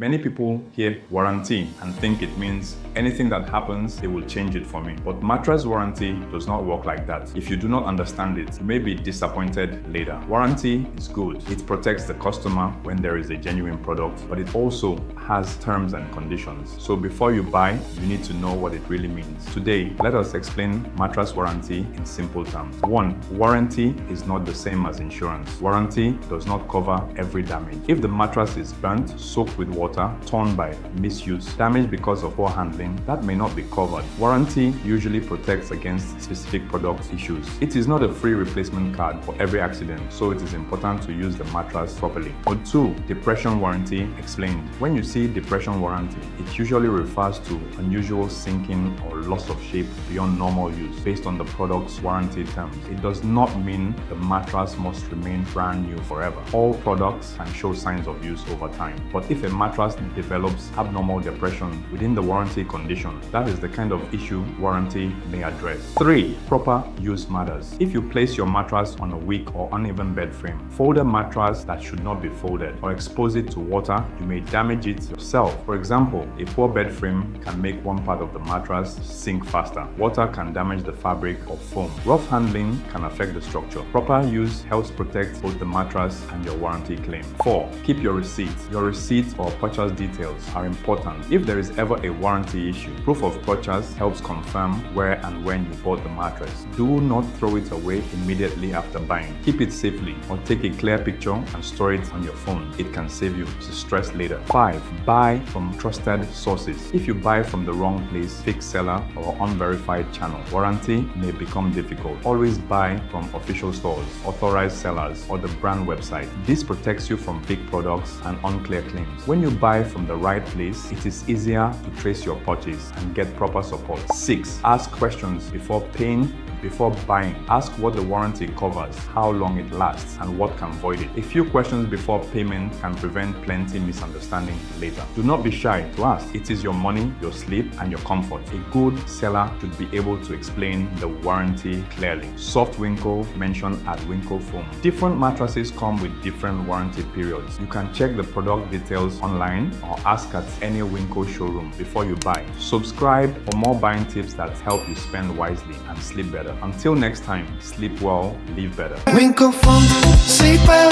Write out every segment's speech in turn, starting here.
Many people hear warranty and think it means anything that happens, they will change it for me. But mattress warranty does not work like that. If you do not understand it, you may be disappointed later. Warranty is good. It protects the customer when there is a genuine product, but it also has terms and conditions. So before you buy, you need to know what it really means. Today, let us explain mattress warranty in simple terms. 1. Warranty is not the same as insurance. Warranty does not cover every damage. If the mattress is burnt, soaked with water, torn by misuse, damaged because of poor handling, that may not be covered. Warranty usually protects against specific product issues. It is not a free replacement card for every accident, so it is important to use the mattress properly. 2. Depression warranty explained. When you see depression warranty, it usually refers to unusual sinking or loss of shape beyond normal use based on the product's warranty terms. It does not mean the mattress must remain brand new forever. All products can show signs of use over time, but if a mattress develops abnormal depression within the warranty condition, that is the kind of issue warranty may address. 3. Proper use matters. If you place your mattress on a weak or uneven bed frame, fold a mattress that should not be folded, or expose it to water, you may damage it yourself. For example, a poor bed frame can make one part of the mattress sink faster. Water can damage the fabric or foam. Rough handling can affect the structure. Proper use helps protect both the mattress and your warranty claim. 4. Keep your receipt. Your receipt or purchase details are important. If there is ever a warranty issue, proof of purchase helps confirm where and when you bought the mattress. Do not throw it away immediately after buying. Keep it safely or take a clear picture and store it on your phone. It can save you stress later. 5. Buy from trusted sources. If you buy from the wrong place, fake seller, or unverified channel, warranty may become difficult. Always buy from official stores, authorized sellers, or the brand website. This protects you from fake products and unclear claims. When you buy from the right place, it is easier to trace your purchase and get proper support. 6. Ask questions before paying. Before buying, ask what the warranty covers, how long it lasts, and what can void it. A few questions before payment can prevent plenty misunderstanding later. Do not be shy to ask. It is your money, your sleep, and your comfort. A good seller should be able to explain the warranty clearly. Soft winkle mentioned at winkle foam. Different mattresses come with different warranty periods. You can check the product details online or ask at any winkle showroom before you buy. Subscribe for more buying tips that help you spend wisely and sleep better. Until next time, sleep well, live better. Winkle foam, sleep well,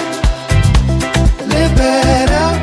live better.